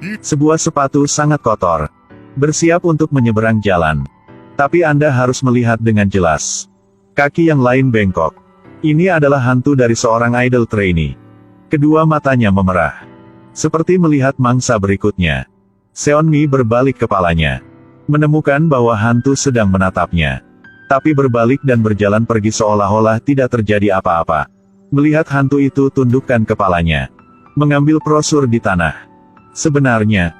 Sebuah sepatu sangat kotor. Bersiap untuk menyeberang jalan. Tapi Anda harus melihat dengan jelas. Kaki yang lain bengkok. Ini adalah hantu dari seorang idol trainee. Kedua matanya memerah. Seperti melihat mangsa berikutnya. Seonmi berbalik kepalanya. Menemukan bahwa hantu sedang menatapnya. Tapi berbalik dan berjalan pergi seolah-olah tidak terjadi apa-apa. Melihat hantu itu tundukkan kepalanya. Mengambil brosur di tanah. Sebenarnya,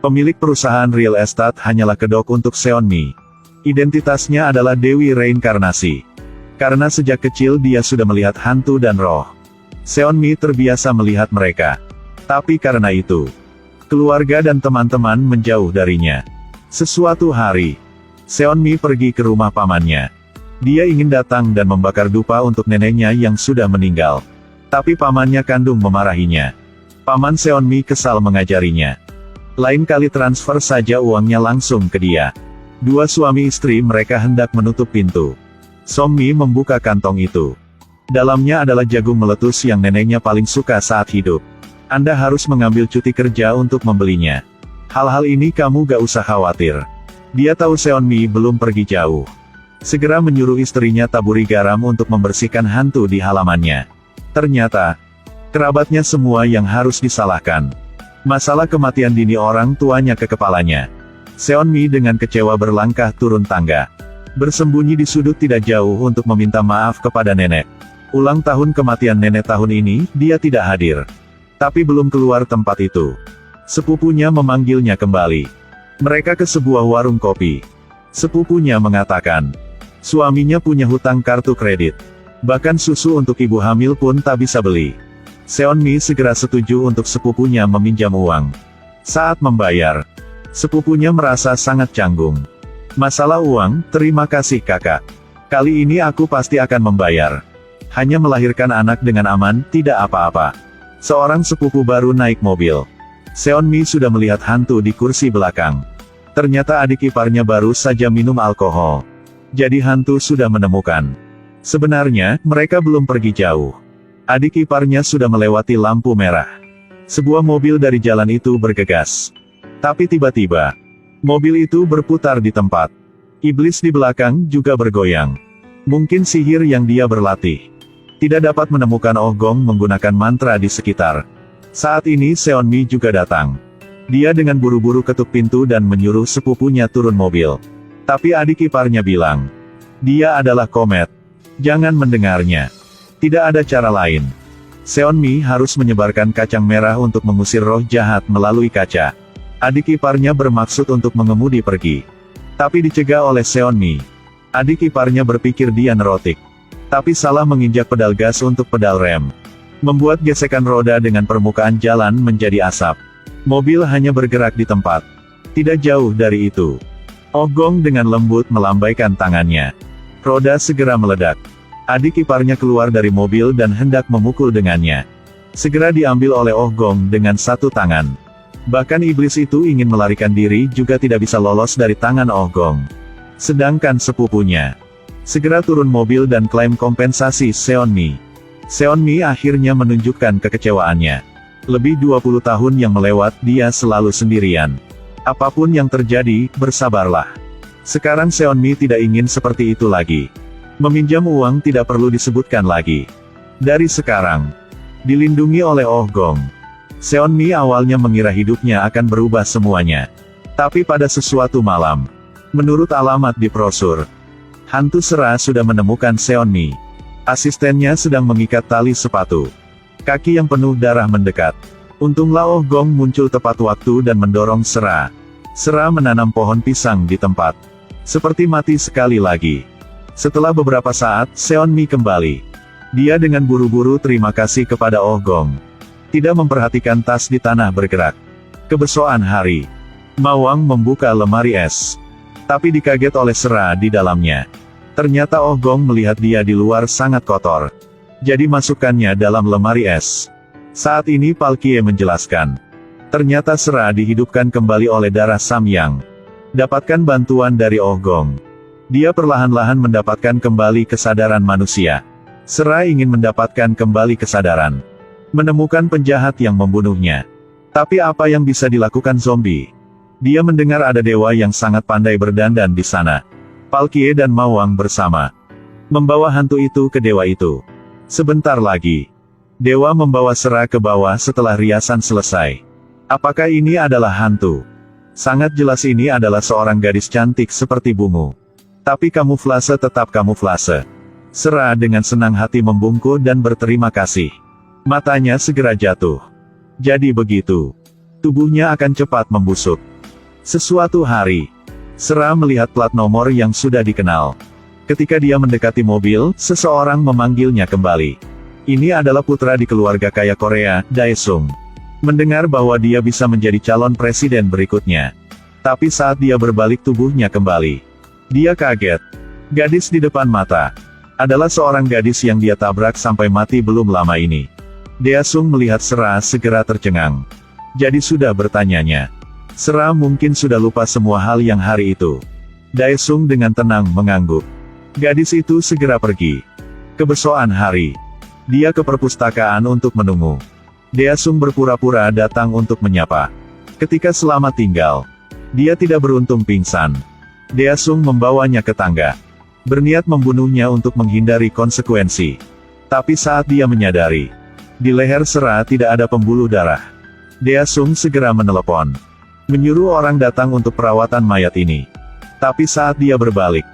pemilik perusahaan real estate hanyalah kedok untuk Seonmi. Identitasnya adalah Dewi Reinkarnasi. Karena sejak kecil dia sudah melihat hantu dan roh. Seonmi terbiasa melihat mereka. Tapi karena itu, keluarga dan teman-teman menjauh darinya. Sesuatu hari, Seonmi pergi ke rumah pamannya. Dia ingin datang dan membakar dupa untuk neneknya yang sudah meninggal. Tapi pamannya kandung memarahinya. Paman Seonmi kesal mengajarinya. Lain kali transfer saja uangnya langsung ke dia. Dua suami istri mereka hendak menutup pintu. Seonmi membuka kantong itu. Dalamnya adalah jagung meletus yang neneknya paling suka saat hidup. Anda harus mengambil cuti kerja untuk membelinya. Hal-hal ini kamu gak usah khawatir. Dia tahu Seonmi belum pergi jauh. Segera menyuruh istrinya taburi garam untuk membersihkan hantu di halamannya. Ternyata, kerabatnya semua yang harus disalahkan. Masalah kematian dini orang tuanya ke kepalanya. Seonmi dengan kecewa berlangkah turun tangga. Bersembunyi di sudut tidak jauh untuk meminta maaf kepada nenek. Ulang tahun kematian nenek tahun ini, dia tidak hadir. Tapi belum keluar tempat itu. Sepupunya memanggilnya kembali. Mereka ke sebuah warung kopi. Sepupunya mengatakan, suaminya punya hutang kartu kredit. Bahkan susu untuk ibu hamil pun tak bisa beli. Seonmi segera setuju untuk sepupunya meminjam uang. Saat membayar, sepupunya merasa sangat canggung. Masalah uang, terima kasih kakak. Kali ini aku pasti akan membayar. Hanya melahirkan anak dengan aman, tidak apa-apa. Seorang sepupu baru naik mobil. Seonmi sudah melihat hantu di kursi belakang. Ternyata adik iparnya baru saja minum alkohol. Jadi hantu sudah menemukan. Sebenarnya, mereka belum pergi jauh. Adik iparnya sudah melewati lampu merah. Sebuah mobil dari jalan itu bergegas. Tapi tiba-tiba, mobil itu berputar di tempat. Iblis di belakang juga bergoyang. Mungkin sihir yang dia berlatih. Tidak dapat menemukan Oh Gong menggunakan mantra di sekitar. Saat ini Seonmi juga datang. Dia dengan buru-buru ketuk pintu dan menyuruh sepupunya turun mobil. Tapi adik iparnya bilang, dia adalah komet. Jangan mendengarnya. Tidak ada cara lain. Seonmi harus menyebarkan kacang merah untuk mengusir roh jahat melalui kaca. Adik iparnya bermaksud untuk mengemudi pergi. Tapi dicegah oleh Seonmi. Adik iparnya berpikir dia neurotik. Tapi salah menginjak pedal gas untuk pedal rem. Membuat gesekan roda dengan permukaan jalan menjadi asap. Mobil hanya bergerak di tempat. Tidak jauh dari itu. Oh Gong dengan lembut melambaikan tangannya. Roda segera meledak. Adik iparnya keluar dari mobil dan hendak memukul dengannya. Segera diambil oleh Oh Gong dengan satu tangan. Bahkan iblis itu ingin melarikan diri juga tidak bisa lolos dari tangan Oh Gong. Sedangkan sepupunya segera turun mobil dan klaim kompensasi Seonmi. Seonmi akhirnya menunjukkan kekecewaannya. Lebih 20 tahun yang melewat, dia selalu sendirian. Apapun yang terjadi, bersabarlah. Sekarang Seonmi tidak ingin seperti itu lagi. Meminjam uang tidak perlu disebutkan lagi. Dari sekarang, dilindungi oleh Oh Gong. Seonmi awalnya mengira hidupnya akan berubah semuanya. Tapi pada sesuatu malam, menurut alamat di brosur, hantu Sera sudah menemukan Seonmi. Asistennya sedang mengikat tali sepatu. Kaki yang penuh darah mendekat. Untunglah Oh Gong muncul tepat waktu dan mendorong Sera. Sera menanam pohon pisang di tempat. Seperti mati sekali lagi. Setelah beberapa saat, Seonmi kembali. Dia dengan buru-buru terima kasih kepada Oh Gong. Tidak memperhatikan tas di tanah bergerak. Kebesokan hari, Mawang membuka lemari es. Tapi dikaget oleh Sera di dalamnya. Ternyata Oh Gong melihat dia di luar sangat kotor. Jadi masukkannya dalam lemari es. Saat ini Palkie menjelaskan. Ternyata Sera dihidupkan kembali oleh darah Samyang. Dapatkan bantuan dari Oh Gong. Dia perlahan-lahan mendapatkan kembali kesadaran manusia. Sera ingin mendapatkan kembali kesadaran. Menemukan penjahat yang membunuhnya. Tapi apa yang bisa dilakukan zombie? Dia mendengar ada dewa yang sangat pandai berdandan di sana. Palkie dan Mawang bersama membawa hantu itu ke dewa itu. Sebentar lagi, dewa membawa Sera ke bawah setelah riasan selesai. Apakah ini adalah hantu? Sangat jelas ini adalah seorang gadis cantik seperti bungu. Tapi kamuflase tetap kamuflase. Sera dengan senang hati membungkuk dan berterima kasih. Matanya segera jatuh. Jadi begitu. Tubuhnya akan cepat membusuk. Sesuatu hari, Sera melihat plat nomor yang sudah dikenal. Ketika dia mendekati mobil, seseorang memanggilnya kembali. Ini adalah putra di keluarga kaya Korea, Daesung. Mendengar bahwa dia bisa menjadi calon presiden berikutnya. Tapi saat dia berbalik tubuhnya kembali, dia kaget. Gadis di depan mata adalah seorang gadis yang dia tabrak sampai mati belum lama ini. Daesung melihat Sera segera tercengang. Jadi sudah bertanyanya. Sera mungkin sudah lupa semua hal yang hari itu. Daesung dengan tenang mengangguk. Gadis itu segera pergi. Kebesokan hari, dia ke perpustakaan untuk menunggu. Daesung berpura-pura datang untuk menyapa. Ketika selamat tinggal, dia tidak beruntung pingsan. Daesung membawanya ke tangga. Berniat membunuhnya untuk menghindari konsekuensi. Tapi saat dia menyadari, di leher Sera tidak ada pembuluh darah, Daesung segera menelepon. Menyuruh orang datang untuk perawatan mayat ini. Tapi saat dia berbalik,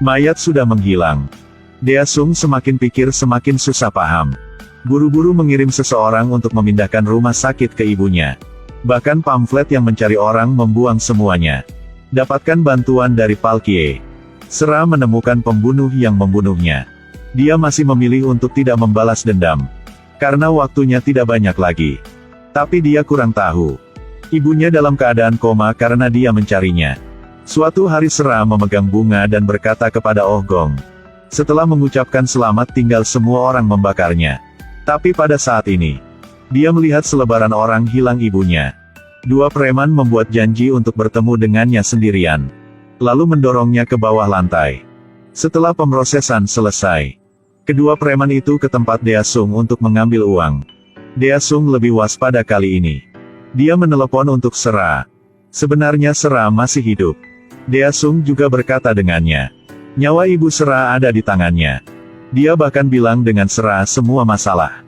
mayat sudah menghilang. Daesung semakin pikir semakin susah paham. Buru-buru mengirim seseorang untuk memindahkan rumah sakit ke ibunya. Bahkan pamflet yang mencari orang membuang semuanya. Dapatkan bantuan dari Palkie. Sera menemukan pembunuh yang membunuhnya. Dia masih memilih untuk tidak membalas dendam. Karena waktunya tidak banyak lagi. Tapi dia kurang tahu. Ibunya dalam keadaan koma karena dia mencarinya. Suatu hari Sera memegang bunga dan berkata kepada Oh Gong. Setelah mengucapkan selamat tinggal semua orang membakarnya. Tapi pada saat ini, dia melihat selebaran orang hilang ibunya. Dua preman membuat janji untuk bertemu dengannya sendirian. Lalu mendorongnya ke bawah lantai. Setelah pemrosesan selesai, kedua preman itu ke tempat Daesung untuk mengambil uang. Daesung lebih waspada kali ini. Dia menelepon untuk Sera. Sebenarnya Sera masih hidup. Daesung juga berkata dengannya. Nyawa ibu Sera ada di tangannya. Dia bahkan bilang dengan Sera semua masalah.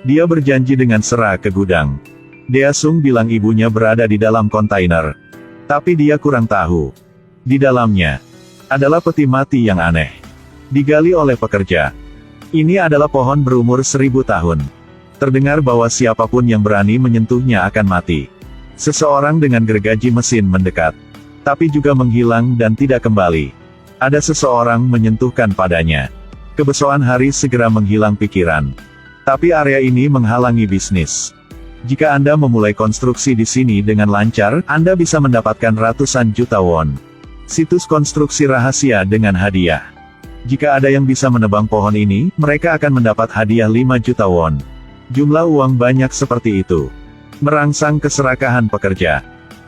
Dia berjanji dengan Sera ke gudang. Daesung bilang ibunya berada di dalam kontainer. Tapi dia kurang tahu. Di dalamnya adalah peti mati yang aneh. Digali oleh pekerja. Ini adalah pohon berumur 1000 tahun. Terdengar bahwa siapapun yang berani menyentuhnya akan mati. Seseorang dengan gergaji mesin mendekat. Tapi juga menghilang dan tidak kembali. Ada seseorang menyentuhkan padanya. Kebesokan hari segera menghilang pikiran. Tapi area ini menghalangi bisnis. Jika Anda memulai konstruksi di sini dengan lancar, Anda bisa mendapatkan ratusan juta won. Situs konstruksi rahasia dengan hadiah. Jika ada yang bisa menebang pohon ini, mereka akan mendapat hadiah 5 juta won. Jumlah uang banyak seperti itu. Merangsang keserakahan pekerja.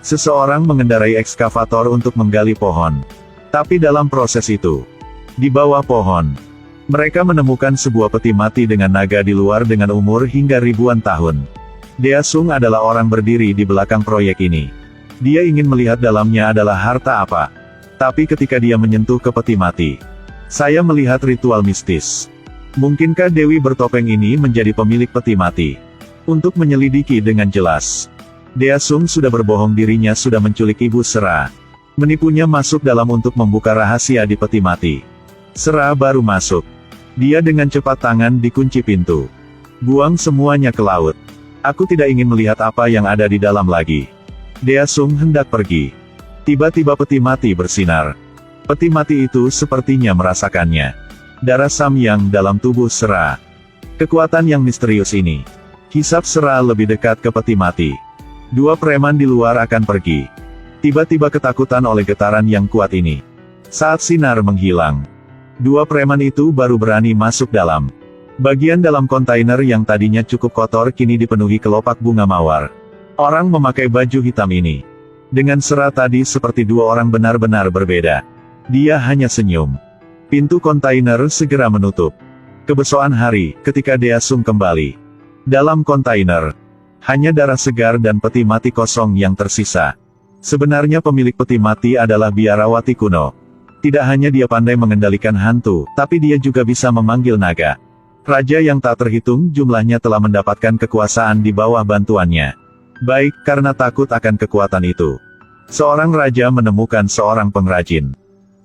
Seseorang mengendarai ekskavator untuk menggali pohon. Tapi dalam proses itu, di bawah pohon, mereka menemukan sebuah peti mati dengan naga di luar dengan umur hingga ribuan tahun. Daesung adalah orang berdiri di belakang proyek ini. Dia ingin melihat dalamnya adalah harta apa. Tapi ketika dia menyentuh ke peti mati, saya melihat ritual mistis. Mungkinkah Dewi bertopeng ini menjadi pemilik peti mati? Untuk menyelidiki dengan jelas, Daesung sudah berbohong dirinya sudah menculik ibu Sera. Menipunya masuk dalam untuk membuka rahasia di peti mati. Sera baru masuk. Dia dengan cepat tangan dikunci pintu. Buang semuanya ke laut. Aku tidak ingin melihat apa yang ada di dalam lagi. Daesung hendak pergi. Tiba-tiba peti mati bersinar. Peti mati itu sepertinya merasakannya. Darah Samyang dalam tubuh Sera. Kekuatan yang misterius ini. Hisap Sera lebih dekat ke peti mati. Dua preman di luar akan pergi. Tiba-tiba ketakutan oleh getaran yang kuat ini. Saat sinar menghilang, dua preman itu baru berani masuk dalam. Bagian dalam kontainer yang tadinya cukup kotor kini dipenuhi kelopak bunga mawar. Orang memakai baju hitam ini. Dengan Sera tadi seperti dua orang benar-benar berbeda. Dia hanya senyum. Pintu kontainer segera menutup. Kebesokan hari, ketika Daesung kembali. Dalam kontainer, Hanya darah segar dan peti mati kosong yang tersisa. Sebenarnya pemilik peti mati adalah biarawati kuno. Tidak hanya dia pandai mengendalikan hantu, tapi dia juga bisa memanggil naga. Raja yang tak terhitung jumlahnya telah mendapatkan kekuasaan di bawah bantuannya. Baik, karena takut akan kekuatan itu, seorang raja menemukan seorang pengrajin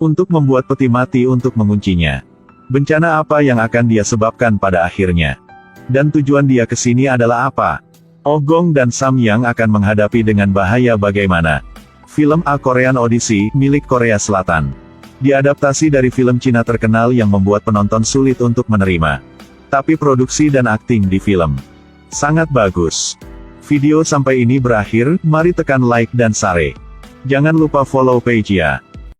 untuk membuat peti mati untuk menguncinya. Bencana apa yang akan dia sebabkan pada akhirnya? Dan tujuan dia ke sini adalah apa? Ogong dan Samyang akan menghadapi dengan bahaya bagaimana? Film A Korean Odyssey, milik Korea Selatan. Diadaptasi dari film Cina terkenal yang membuat penonton sulit untuk menerima. Tapi produksi dan akting di film sangat bagus. Video sampai ini berakhir, mari tekan like dan share. Jangan lupa follow page ya.